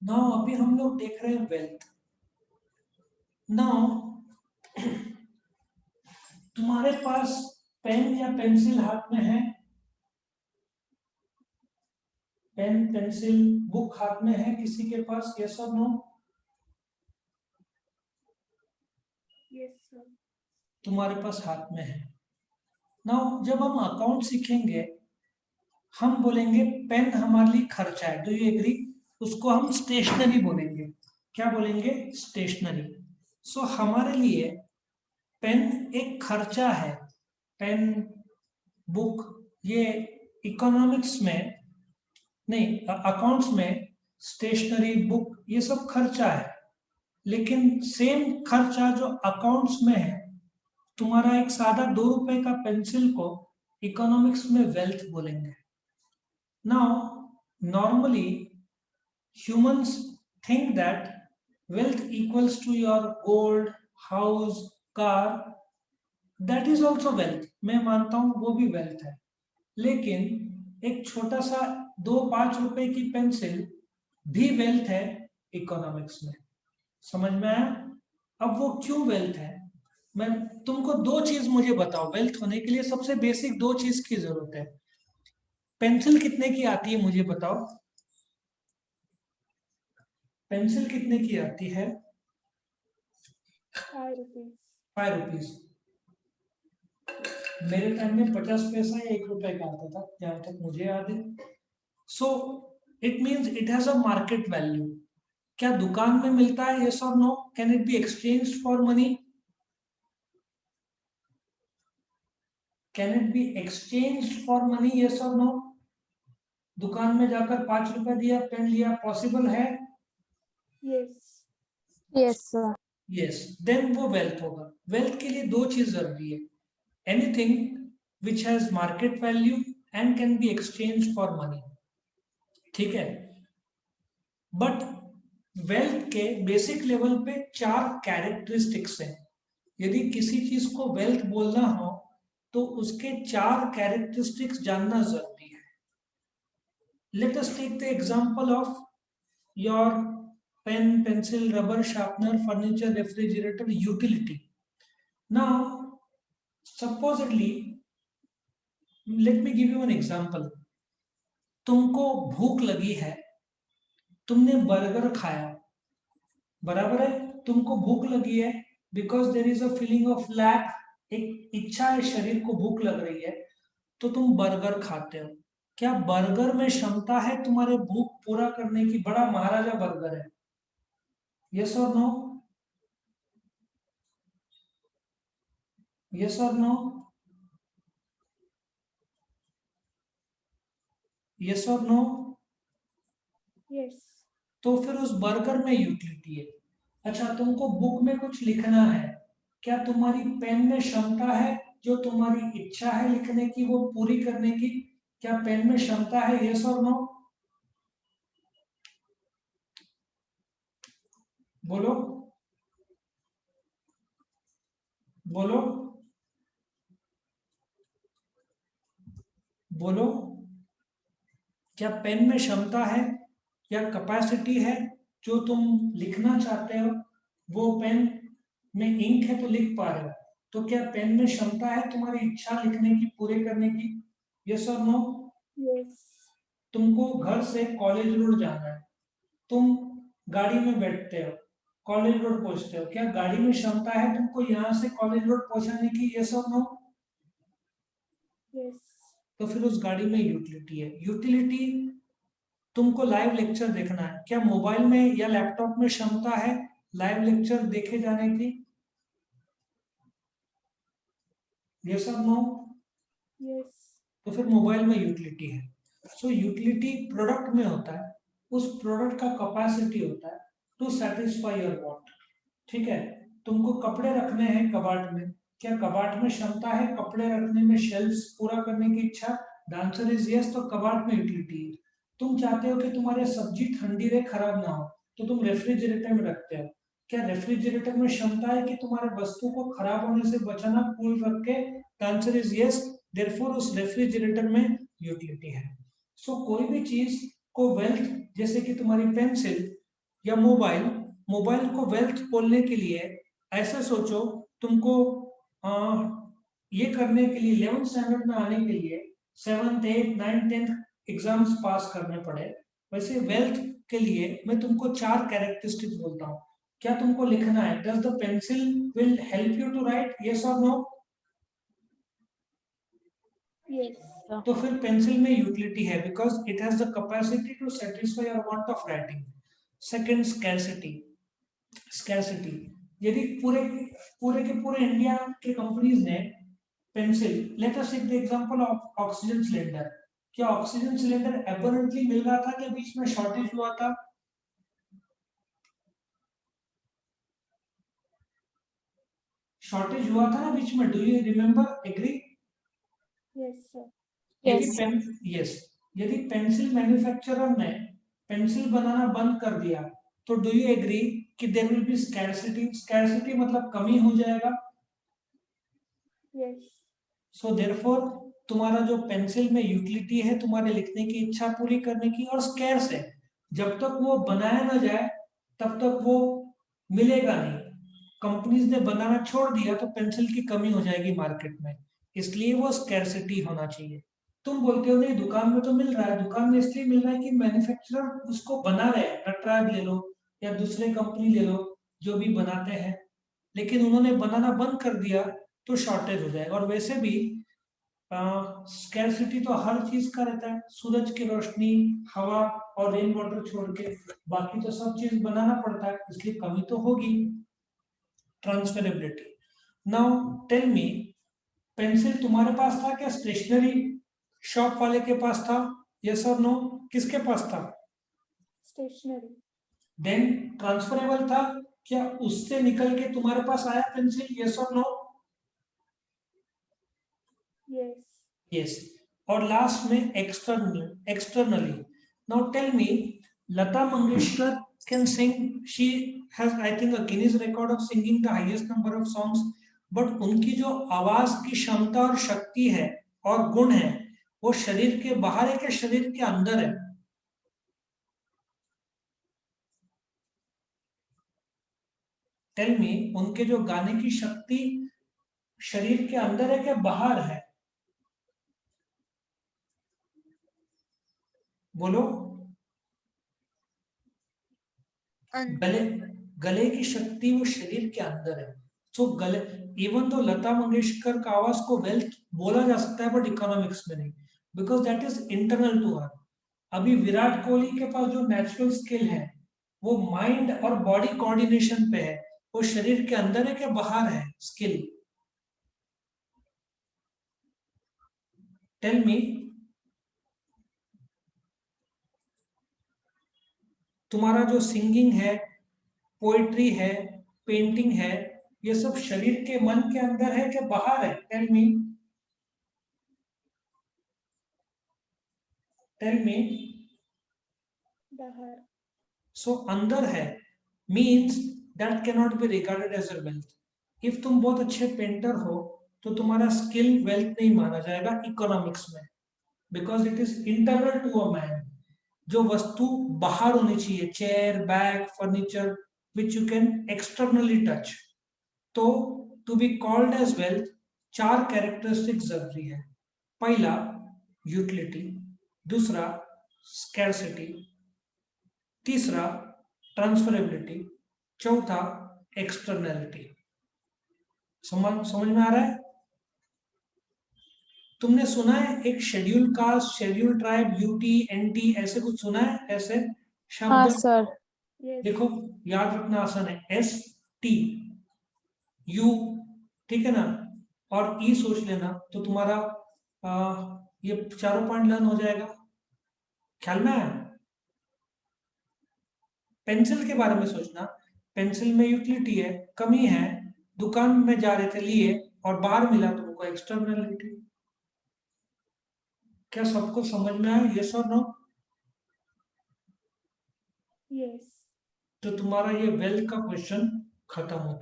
Now अभी हम लोग देख रहे हैं वेल्थ। नाउ तुम्हारे पास पेन या पेंसिल हाथ में है? पेन पेंसिल बुक हाथ में है किसी के पास? Yes or no? Yes sir. तुम्हारे पास हाथ में है। नाउ जब हम अकाउंट सीखेंगे हम बोलेंगे पेन हमारे लिए खर्चा है। Do you agree? उसको हम स्टेशनरी बोलेंगे। क्या बोलेंगे? स्टेशनरी। सो हमारे लिए पेन एक खर्चा है। पेन, बुक, ये इकोनॉमिक्स में नहीं, अकाउंट्स में स्टेशनरी, बुक, ये सब खर्चा है। लेकिन सेम खर्चा जो अकाउंट्स में है, तुम्हारा एक सादा 2 रुपए का पेंसिल को इकोनॉमिक्स में वेल्थ बोलेंगे। Now normally humans think that wealth equals to your gold, house, car. That is also wealth. मैं मानता हूं वो भी wealth है। लेकिन एक छोटा सा 2-5 रुपए की पेंसिल भी वेल्थ है इकोनॉमिक्स में। समझ में आया? अब वो क्यों वेल्थ है? मैं तुमको दो चीज मुझे बताओ। वेल्थ होने के लिए सबसे बेसिक दो चीज की जरूरत है। पेंसिल कितने की आती है मुझे बताओ? पेंसिल कितने की आती है? 5 रुपीज। 5 रुपीज। मेरे टाइम में 50 पैसा या 1 रुपए का आता था जहां तक मुझे याद है। So it means it has a market value. क्या दुकान में मिलता है? Yes or no? Can it be exchange for money? Can it be exchange for money? Yes or no? दुकान में जाकर 5 रुपए दिया, पेन लिया, पॉसिबल है? Yes. Yes sir. Yes, then वो वेल्थ होगा। वेल्थ के लिए दो चीज जरूरी है। Anything which has market value and can be exchange for money. ठीक है? बट वेल्थ के बेसिक लेवल पे 4 कैरेक्टरिस्टिक्स हैं। यदि किसी चीज को वेल्थ बोलना हो तो उसके 4 कैरेक्टरिस्टिक्स जानना जरूरी है। Let us take the example of your pen, pencil, rubber, sharpener, furniture, refrigerator, utility. Now supposedly, let me give you an example. तुमको भूख लगी है, तुमने बर्गर खाया, बराबर है? तुमको भूख लगी है because there is a feeling of lack, एक इच्छा है, शरीर को भूख लग रही है, तो तुम बर्गर खाते हो। क्या बर्गर में क्षमता है तुम्हारे भूख पूरा करने की? बड़ा महाराजा बर्गर है। Yes or no? Yes or no? Yes or no? Yes. तो फिर उस बर्गर में यूटिलिटी है। अच्छा, तुमको बुक में कुछ लिखना है, क्या तुम्हारी पेन में क्षमता है जो तुम्हारी इच्छा है लिखने की वो पूरी करने की? क्या पेन में क्षमता है? Yes or no? बोलो, बोलो, बोलो। क्या पेन में क्षमता है या कैपेसिटी है जो तुम लिखना चाहते हो? वो पेन में इंक है तो लिख पा रहे हो, तो क्या पेन में क्षमता है तुम्हारी इच्छा लिखने की, पूरे करने की? Yes or no? यस। तुमको घर से कॉलेज रोड जाना है, तुम गाड़ी में बैठते हो, कॉलेज रोड पहुंचते हो, क्या गाड़ी में क्षमता है तुमको यहाँ से कॉलेज रोड पहुंचाने की? Yes or no? यस। तो फिर उस गाड़ी में यूटिलिटी है। यूटिलिटी, तुमको लाइव लेक्चर देखना है, क्या मोबाइल में या लैपटॉप में क्षमता है लाइव लेक्चर देखे जाने की? Yes or no? यस। तो फिर मोबाइल में यूटिलिटी है। सो यूटिलिटी प्रोडक्ट में होता है, उस प्रोडक्ट का कैपेसिटी होता है टू सेटिस्फाई योर वांट। ठीक है? तुमको कपड़े रखने हैं कबाट में, क्या कबाट में क्षमता है कपड़े रखने में, शेल्फ्स पूरा करने की इच्छा? The answer is yes. तो कबाट में यूटिलिटी है। तुम चाहते हो कि तुम्हारे सब्जी ठंडी रहे, खराब ना हो, तो तुम रेफ्रिजरेटर में रखते हो, क्या रेफ्रिजरेटर में क्षमता है कि तुम्हारे वस्तु को खराब होने से बचाना, कूल रख के? The answer is yes. Therefore उस रेफ्रिजरेटर में यूटिलिटी है। सो कोई भी चीज को वेल्थ, जैसे कि तुम्हारी पेंसिल, या मोबाइल, मोबाइल को वेल्थ बोलने के लिए ऐसे सोचो, तुमको ये करने के लिए 11th स्टैंडर्ड में आने के लिए 7th 8th 9th 10th exams पास करने पड़े, वैसे वेल्थ के लिए मैं तुमको 4 कैरेक्टरिस्टिक्स बोलता हूँ, क्या तुमको लिखना है? Does the pencil will help you to write, yes or no? Yes. तो फिर पेंसिल में यूटिलिटी है, because it has the capacity to satisfy your want of writing. Second, scarcity. Scarcity, यदि पूरे पूरे के पूरे इंडिया के कंपनीज ने pencil, let us take the example of oxygen cylinder, क्या ऑक्सीजन सिलेंडर एबंडेंटली मिल रहा था, क्या बीच में शॉर्टेज हुआ था? शॉर्टेज हुआ था ना बीच में, do you remember, agree? Yes, sir. यदि Yes. पेन यस यदि पेंसिल मैन्युफैक्चरर ने पेंसिल बनाना बंद कर दिया, तो डू यू एग्री कि there will be scarcity? Scarcity मतलब कमी हो जाएगा। Yes. सो देयरफॉर तुम्हारा जो पेंसिल में यूटिलिटी है तुम्हारे लिखने की इच्छा पूरी करने की, और स्कैर्स है, जब तक वो बनाया ना जाए तब तक वो मिलेगा नहीं। कंपनीज ने बनाना छोड़ दिया तो पेंसिल की कमी हो जाएगी मार्केट में, इसलिए वो स्कैरसिटी होना चाहिए। तुम बोलते हो नहीं दुकान में तो मिल रहा है, दुकान में इसलिए मिल रहा है कि मैन्युफैक्चरर उसको बना रहे हैं, नटराज ले लो या दूसरे कंपनी ले लो जो भी बनाते हैं, लेकिन उन्होंने बनाना बंद कर दिया तो शॉर्टेज हो जाएगा। और वैसे भी स्कैरसिटी तो हर चीज का रहता है, सूरज की रोशनी, हवा और रेन वाटर छोड़ के बाकी तो सब चीज बनाना पड़ता है, इसलिए कमी तो होगी। Transferability, now tell me, pencil तुम्हारे पास था क्या? स्टेशनरी शॉप वाले के पास था, यस और नो? किसके पास था? Stationery. देन ट्रांसफरेबल था, क्या उससे निकल के तुम्हारे पास आया pencil, yes or no? Yes. Yes. और लास्ट में externally, now tell me, Lata Mangeshkar can sing, she has I think a Guinness record of singing the highest number of songs, but उनकी जो आवाज की क्षमता और शक्ति है और गुण है वो शरीर के बाहर है कि शरीर के अंदर है? टेल मी, उनके जो गाने की शक्ति शरीर के अंदर है कि बाहर है? बोलो। गले गले की शक्ति वो शरीर के अंदर है। सो गले, इवन तो लता मंगेशकर का आवाज को वेल्थ बोला जा सकता है बट इकोनॉमिक्स में नहीं, because that is internal to her. अभी विराट कोहली के पास जो नेचुरल स्किल है वो माइंड और बॉडी कोऑर्डिनेशन पे है, वो शरीर के अंदर है कि बाहर है स्किल? Tell me. तुम्हारा जो सिंगिंग है, पोएट्री है, पेंटिंग है, ये सब शरीर के मन के अंदर है कि बाहर है? Tell me, tell me. Bahar. So अंदर है means that can not be regarded as a wealth. If तुम बहुत अच्छे पेंटर हो तो तुम्हारा स्किल वेल्थ नहीं माना जाएगा इकोनॉमिक्स में, because it is internal to a man. जो वस्तु बाहर होनी चाहिए, chair, bag, furniture, which you can externally touch, तो to be called as wealth 4 characteristics जरूरी है। पहला यूटिलिटी, दूसरा स्कैरसिटी, तीसरा ट्रांसफरेबिलिटी, चौथा एक्सटर्नलिटी। समझ में आ रहा है? तुमने सुना है एक schedule caste, schedule tribe, UT, NT, ऐसे कुछ सुना है ऐसे हाँ शब्द? सर। Yes. देखो याद रखना आसान है, एस टी यू, ठीक है ना, और ई सोच लेना तो तुम्हारा ये चारों पॉइंट लर्न हो जाएगा। ख्याल में आया? पेंसिल के बारे में सोचना, पेंसिल में यूटिलिटी है, कमी है, दुकान में जा रहे थे लिए और बाहर मिला तुमको एक्सटर्नलिटी। क्या सबको समझ में आया, यस और नो? Yes. तो तुम्हारा ये वेल्थ का क्वेश्चन खत्म होता है।